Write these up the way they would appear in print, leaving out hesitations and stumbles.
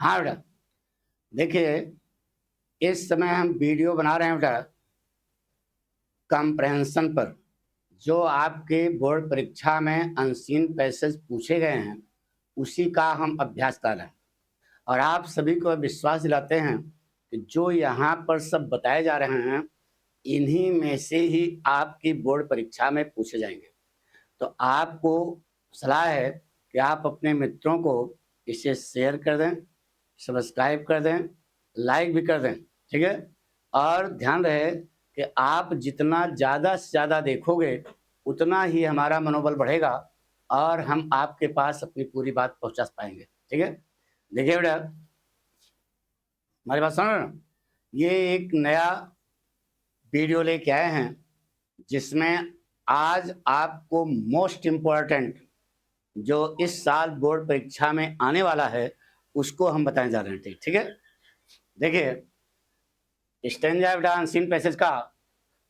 हाँ बेटा, देखिए इस समय हम वीडियो बना रहे हैं बेटा कॉम्प्रहेंशन पर। जो आपके बोर्ड परीक्षा में अनसीन पैसेज पूछे गए हैं उसी का हम अभ्यास कर रहे हैं और आप सभी को विश्वास दिलाते हैं कि जो यहाँ पर सब बताए जा रहे हैं इन्हीं में से ही आपकी बोर्ड परीक्षा में पूछे जाएंगे। तो आपको सलाह है कि आप अपने मित्रों को इसे शेयर कर दें, सब्सक्राइब कर दें, लाइक भी कर दें, ठीक है। और ध्यान रहे कि आप जितना ज़्यादा से ज़्यादा देखोगे उतना ही हमारा मनोबल बढ़ेगा और हम आपके पास अपनी पूरी बात पहुंचा पाएंगे, ठीक है। देखिए बेटा, हमारी बात सुनो ना, ये एक नया वीडियो लेके आए हैं जिसमें आज आपको मोस्ट इम्पोर्टेंट जो इस साल बोर्ड परीक्षा में आने वाला है उसको हम बताने जा रहे हैं, ठीक है। देखिए स्टैंजा बेटा अनसीन पैसेज का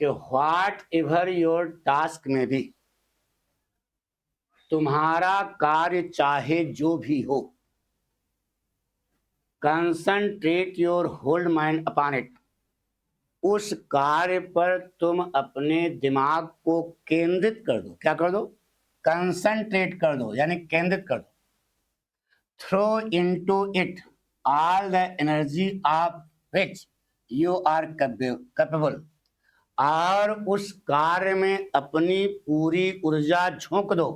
कि व्हाट एवर योर टास्क में भी, तुम्हारा कार्य चाहे जो भी हो, concentrate your hold mind upon it, उस कार्य पर तुम अपने दिमाग को केंद्रित कर दो। क्या कर दो? कंसंट्रेट कर दो, यानी केंद्रित कर दो। Throw into it all the energy of which you are capable, और उस कार्य में अपनी पूरी ऊर्जा झोंक दो।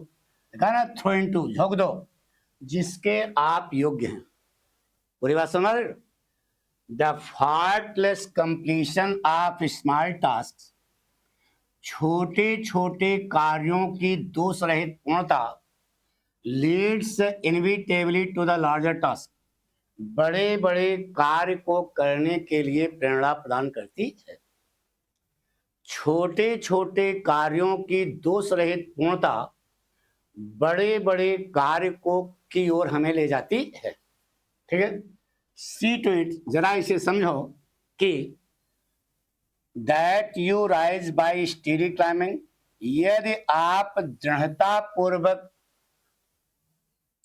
देखा ना, थ्रो इनटू, झोंक दो, जिसके आप योग्य हैं। पूरी बात समझ रहे हो? The faultless completion of small task, छोटे छोटे कार्यों की दोष रहित पूर्णता, leads inevitably to the larger task, बड़े बड़े कार्य को करने के लिए प्रेरणा प्रदान करती है। छोटे छोटे कार्यों की दोष रहित पूर्णता बड़े बड़े कार्य को की ओर हमें ले जाती है, ठीक है। सी टू इट, जरा इसे समझो कि that you rise by steady climbing, यदि आप दृढ़ता पूर्वक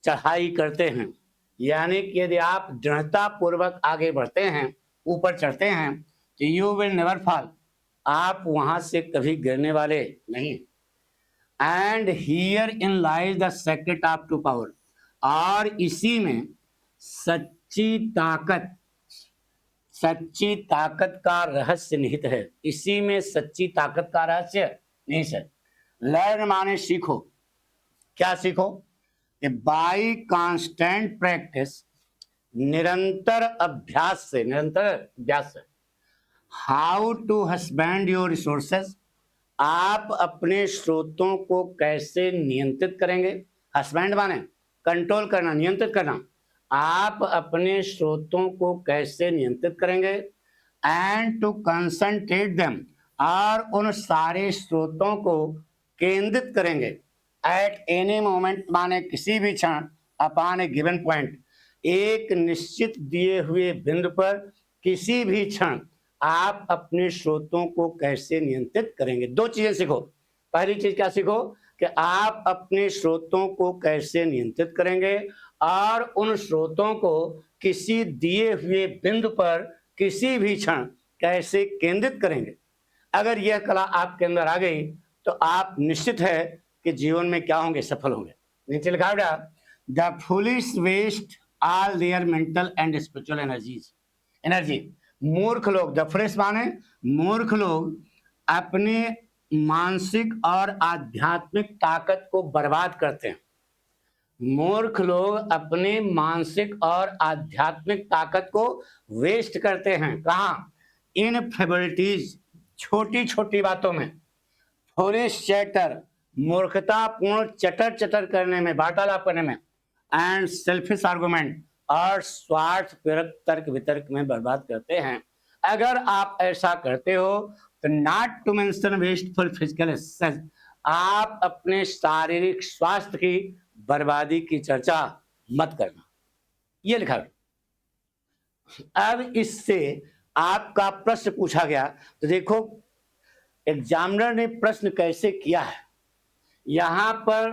चढ़ाई करते हैं, यानी कि यदि आप दृढ़ता पूर्वक आगे बढ़ते हैं, ऊपर चढ़ते हैं, तो यू विल नेवर फॉल, आप वहां से कभी गिरने वाले नहीं। And herein lies the secret of true power, और इसी में सच्ची ताकत का रहस्य निहित है। इसी में सच्ची ताकत का रहस्य निहित है। लर्न माने सीखो। क्या सीखो? बाई कांस्टेंट प्रैक्टिस, निरंतर अभ्यास से, how to husband your resources, आप अपने स्रोतों को कैसे नियंत्रित करेंगे। हस्बैंड माने कंट्रोल करना, नियंत्रित करना। आप अपने स्रोतों को कैसे नियंत्रित करेंगे। एंड टू कंसंट्रेट देम, और उन सारे स्रोतों को केंद्रित करेंगे। एट एनी मोमेंट माने किसी भी क्षण, अपॉन ए गिवन पॉइंट, एक निश्चित दिए हुए बिंदु पर किसी भी क्षण आप अपने स्रोतों को कैसे नियंत्रित करेंगे। दो चीजें सीखो। पहली चीज क्या सीखो कि आप अपने स्रोतों को कैसे नियंत्रित करेंगे और उन स्रोतों को किसी दिए हुए बिंदु पर किसी भी क्षण कैसे केंद्रित करेंगे। अगर यह कला आपके अंदर आ गई तो आप निश्चित है कि जीवन में क्या होंगे, सफल होंगे। नीचे लिखा हुआ the foolish waste all their mental and spiritual energy. मूर्ख लोग, द फुलिश माने मूर्ख लोग, अपने मानसिक और आध्यात्मिक ताकत को बर्बाद करते हैं। मूर्ख लोग अपने मानसिक और आध्यात्मिक ताकत को वेस्ट करते हैं। कहाँ? इन फेबलिटीज, छोटी छोटी बातों में। फुलिश चैटर, मूर्खतापूर्ण चटर करने में, वार्तालाप करने में। एंड सेल्फिश आर्गुमेंट, और स्वार्थ प्रेरक तर्क वितर्क में बर्बाद करते हैं। अगर आप ऐसा करते हो तो not to mention wasteful physical exercise, आप अपने शारीरिक स्वास्थ्य की बर्बादी की चर्चा मत करना। ये लिखा है। अब इससे आपका प्रश्न पूछा गया तो देखो एग्जामिनर ने प्रश्न कैसे किया है। यहां पर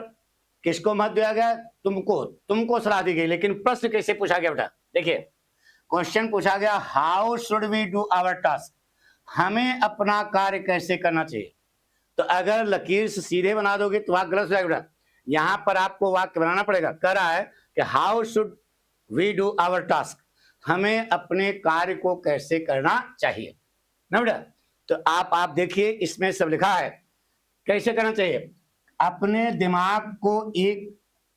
किसको महत्व दिया गया? तुमको सलाह दी गई, लेकिन प्रश्न कैसे पूछा गया बेटा? देखिए, क्वेश्चन पूछा गया how should we do our task, हमें अपना कार्य कैसे करना चाहिए। तो अगर लकीर से सीधे बना दोगे तो वाक्य गलत हो जाएगा बेटा। यहां पर आपको वाक्य बनाना पड़ेगा। कह रहा है कि how should we do our task, हमें अपने कार्य को कैसे करना चाहिए ना बेटा। तो आप देखिए, इसमें सब लिखा है कैसे करना चाहिए। अपने दिमाग को एक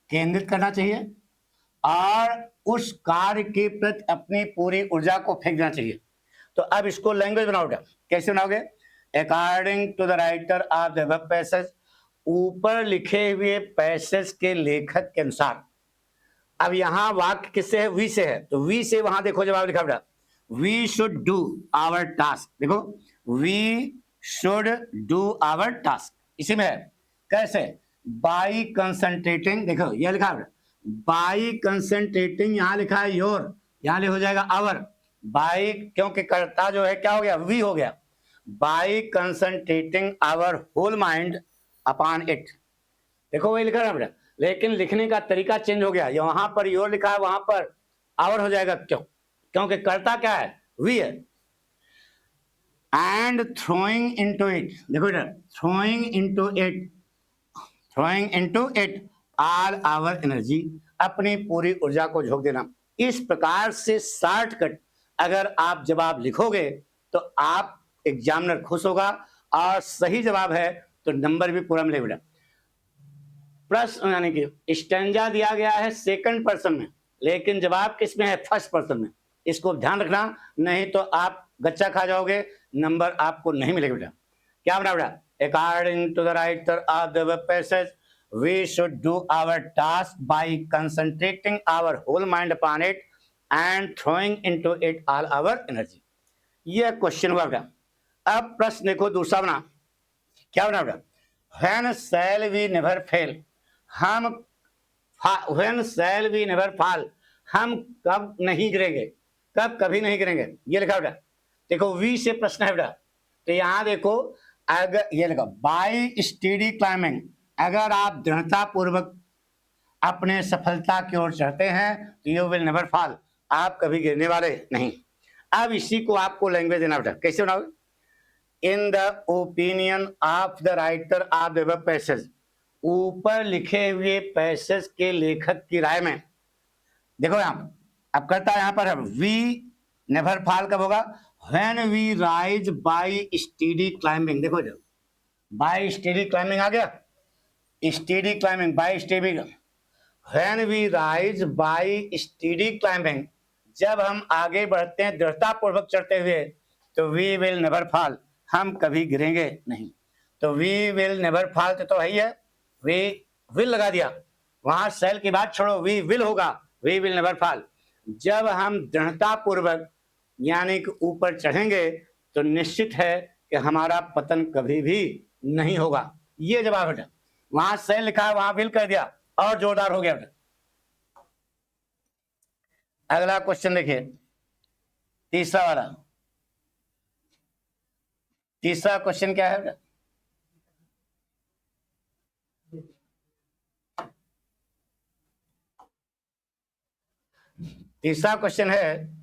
केंद्रित करना चाहिए और उस कार्य के प्रति अपनी पूरी ऊर्जा को फेंक देना चाहिए। तो अब इसको लैंग्वेज बनाओगे, कैसे बनाओगे? According to the writer of the above passage, ऊपर लिखे हुए पैसेज के लेखक के अनुसार। अब यहां वाक्य किससे है? वी से है। तो वी से वहां देखो जवाब लिखा बेटा, we should do our task. देखो, we should do our task इसी में है। कैसे? बाई कंसंट्रेटिंग, देखो यह लिखा है बाई कंसंट्रेटिंग, यहां लिखा है योर, यहां हो जाएगा आवर। बाई, क्योंकि कर्ता जो है क्या हो गया? वी हो गया। By concentrating our whole mind upon it, देखो वही लिखा है बेटा, लेकिन लिखने का तरीका चेंज हो गया। वहां पर योर लिखा है, वहां पर आवर हो जाएगा। क्यों? क्योंकि कर्ता क्या है? वी है। एंड थ्रोइंग इनटू इट, देखो बेटा, throwing into it all our energy, अपनी पूरी ऊर्जा को झोंक देना। इस प्रकार से शॉर्टकट अगर आप जवाब लिखोगे तो आप एग्जामिनर खुश होगा, और सही जवाब है तो नंबर भी पूरा मिलेगा बेटा। प्रश्न यानी कि स्टैंजा दिया गया है सेकंड पर्सन में, लेकिन जवाब किस में है? फर्स्ट पर्सन में। इसको ध्यान रखना, नहीं तो आप गच्चा खा जाओगे, नंबर आपको नहीं मिलेगा बेटा। क्या बना बेटा? According to the writer of the passage, we should do our task by concentrating our whole mind upon it and throwing into it all our energy. यह क्वेश्चन हुआ बेटा। अब प्रश्न देखो दूसरा बना, क्या बना बेटा? When shall we never fail, हम when shall we never fall, हम कब नहीं गिरेंगे, कब कभी नहीं गिरेंगे, ये लिखा बेटा। देखो वी से प्रश्न है बेटा, तो यहां देखो, अगर ये लिखा बाय स्टेडी क्लाइंबिंग, अगर आप दृढ़ता पूर्वक अपने सफलता की ओर चढ़ते हैं तो यू विल नेवर फॉल, आप कभी गिरने वाले नहीं। अब इसी को आपको लैंग्वेज देना बेटा, कैसे बनाओगे? In the opinion of the writer of the passage, ऊपर लिखे हुए पैसेज के लेखक की राय में। देखो यहां अब करता यहां पर है वी नेवर फॉल कब होगा? When we rise by steady climbing. देखो जो बाय स्टेडी क्लाइंबिंग आ गया, steady climbing by steady. When we rise by steady climbing, जब हम आगे बढ़ते हैं दृढ़ता पूर्वक चढ़ते हुए, तो वी विल नेवर फॉल, हम कभी गिरेंगे नहीं। तो वी विल नेवर फॉल तो है ही है, वी विल लगा दिया, वहां सेल की बात छोड़ो, वी विल होगा, वी विल नेवर फॉल। जब हम दृढ़ता पूर्वक यानी कि ऊपर चढ़ेंगे तो निश्चित है कि हमारा पतन कभी भी नहीं होगा। ये जवाब बेटा, वहां सेल लिखा है वहां विल कर दिया, और जोरदार हो गया बेटा। अगला क्वेश्चन देखिए, तीसरा वाला। तीसरा क्वेश्चन क्या है बेटा? तीसरा क्वेश्चन है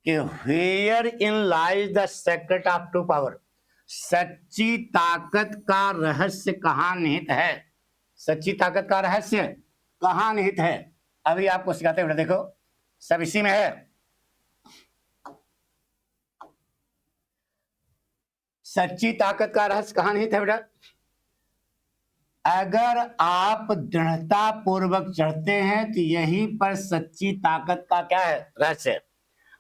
कि wherein lies the secret of true power, सच्ची ताकत का रहस्य कहां निहित है? सच्ची ताकत का रहस्य कहां निहित है? अभी आपको सिखाते हैं, देखो सब इसी में है। सच्ची ताकत का रहस्य कहां निहित है बेटा? अगर आप दृढ़ता पूर्वक चढ़ते हैं तो यहीं पर सच्ची ताकत का क्या है? रहस्य।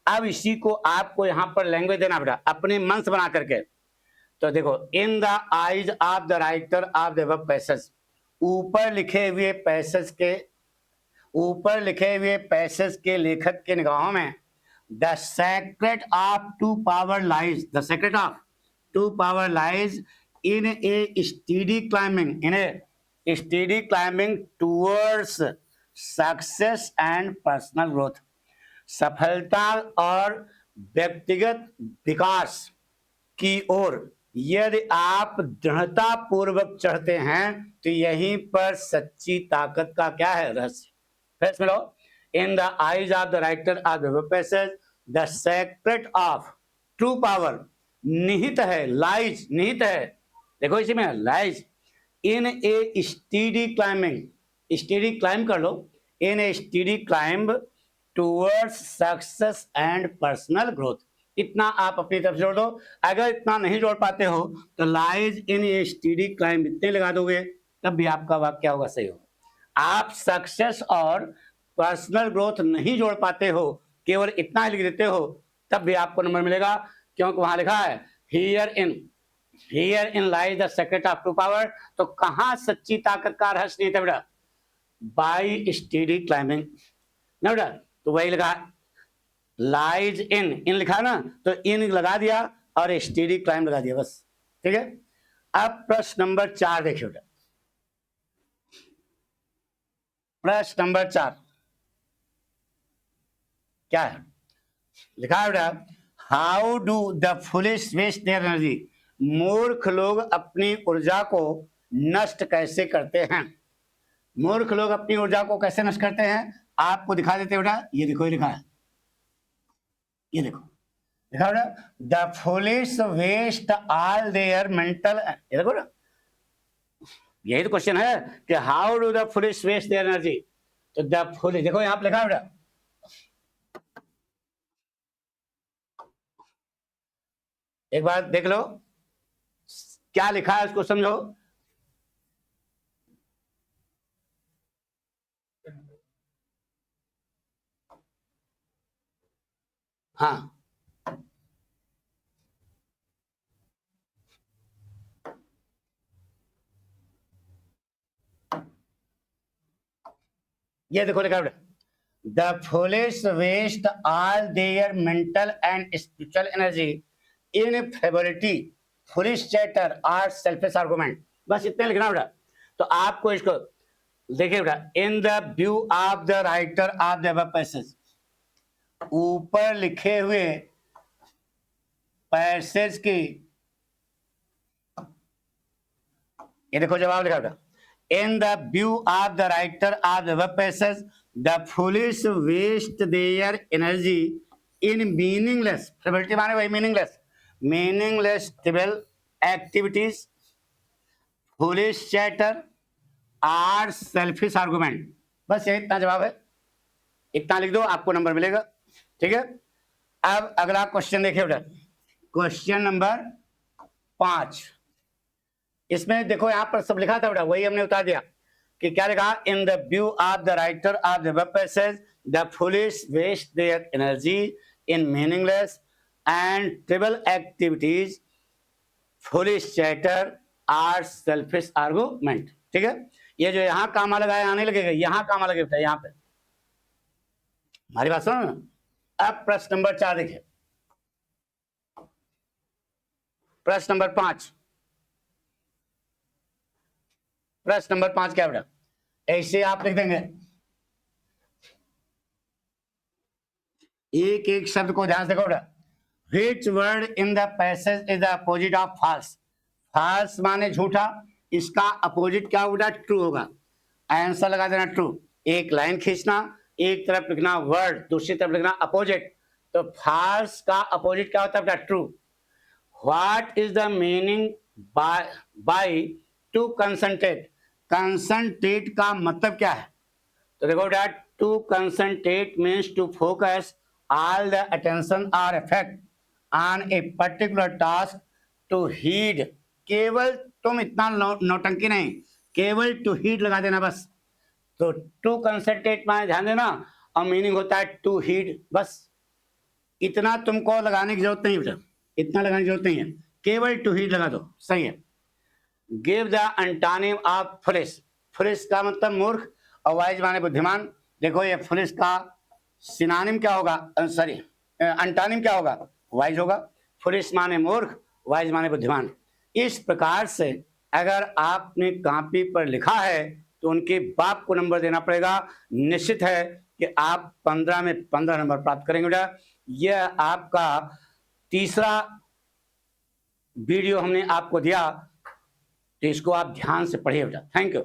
अब इसी को आपको यहां पर लैंग्वेज देना बेटा, अपने मन से बना करके। तो देखो, in the eyes of the writer of the above passage, ऊपर लिखे हुए पैसेज के लेखक के निगाहों में, the secret of true power lies, the secret of true power lies in a steady climbing towards success and personal growth, सफलता और व्यक्तिगत विकास की ओर यदि आप दृढ़ता पूर्वक चढ़ते हैं तो यहीं पर सच्ची ताकत का क्या है रहस्य। फ्रेंड्स मिलो, in the eyes of the writer of the passage the secret of true power निहित है, लाइज निहित है, देखो इसी में lies in a steady climbing, steady climb कर लो, in a steady climb towards success and personal growth. इतना आप अपनी तरफ जोड़ दो। अगर इतना नहीं जोड़ पाते हो तो lies in a steady climb इतने लगा दोगे, तब भी आपका वाक्य क्या होगा, सही होगा। आप सक्सेस और पर्सनल ग्रोथ नहीं जोड़ पाते हो, केवल इतना लिख देते हो, तब भी आपको नंबर मिलेगा, क्योंकि वहां लिखा है herein lies the secret of true power. तो कहां सच्ची ताकत का रहस्य नहीं था बेटा, बाई स्टीडी क्लाइंबिंग ना बेटा, तो वही लिखा लाइज इन लिखा ना, तो इन लगा दिया और स्टीडी क्लाइंब लगा दिया, बस ठीक है। अब प्रश्न नंबर 4 देखिए बेटा, प्रश्न नंबर 4 क्या है, लिखा है बेटा, how do the foolish waste their energy. मूर्ख लोग अपनी ऊर्जा को नष्ट कैसे करते हैं। मूर्ख लोग अपनी ऊर्जा को कैसे नष्ट करते हैं, आपको दिखा देते बेटा, ये देखो, ये लिखा है, ये देखो लिखा बेटा, the foolish waste all their mental, ये देखो ना, यही तो क्वेश्चन है कि how do the foolish waste their energy. तो द फुलिश, देखो यहां पे लिखा है बेटा, एक बार देख लो क्या लिखा है, उसको समझो। हाँ, ये देखो लिखा है, the foolish waste all their mental and spiritual energy in फेवरिटी फुलिश चैटर और सेल्फिश आर्गुमेंट। बस इतने लिखना बेटा। तो आपको इसको देखिए बेटा, in the view of the writer of the above passage, ऊपर लिखे हुए पैसेज की, ये देखो जवाब लिखा बेटा, in the view of the writer of the above passage the foolish waste their energy in meaningless, frivolity माने वही meaningless trivial activities, foolish chatter और selfish argument। बस ये इतना जवाब है, इतना लिख दो, आपको नंबर मिलेगा, ठीक है। अब अगला क्वेश्चन देखिए बेटा, क्वेश्चन नंबर 5। इसमें देखो यहां पर सब लिखा था बेटा, वही हमने उतार दिया कि क्या लिखा, in the view of the writer of the above passage the foolish waste their energy in meaningless and trivial activities, foolish chatter और सेल्फिश आर्गुमेंट, ठीक है। ये जो यहां कामा लगाया आने लगेगा, यहां कामा लगे बेटा, यहां पे हमारी बात सुनो ना। अब प्रश्न नंबर 4 देखिए, प्रश्न नंबर 5, प्रश्न नंबर 5 क्या बेटा, ऐसे आप लिख देंगे, एक एक शब्द को ध्यान से देखो बेटा। Which word in the passage is the opposite of false? false माने झूठा, इसका अपोजिट क्या होगा, ट्रू होगा। आंसर लगा देना ट्रू। एक लाइन खींचना, एक तरफ लिखना वर्ड, दूसरी तरफ लिखना अपोजिट। तो false का अपोजिट क्या होता है, true. What is the meaning by to concentrate? Concentrate का मतलब क्या है, तो देखो बेटा, to concentrate means to focus all the attention और effect on a particular task, to heed, केवल तुम इतना नौटंकी नहीं, केवल टू हीड लगा देना बस। तो टू कंसंट्रेट में ध्यान देना, और मीनिंग होता है टू हीड, बस इतना तुमको लगाने की जरूरत नहीं बेटा, इतना लगाने की जरूरत नहीं है, केवल टू हीड लगा दो, सही है। Give the antonym of foolish, foolish का मतलब मूर्ख और वाइज माने बुद्धिमान। देखो ये फुलिश का सिनोनिम क्या होगा, सॉरी एंटोनिम क्या होगा, वाइज होगा। फुलिश माने मूर्ख, वाइज माने बुद्धिमान। इस प्रकार से अगर आपने कॉपी पर लिखा है तो उनके बाप को नंबर देना पड़ेगा। निश्चित है कि आप 15 में 15 नंबर प्राप्त करेंगे बेटा। यह आपका तीसरा वीडियो हमने आपको दिया, तो इसको आप ध्यान से पढ़िए बेटा। Thank you.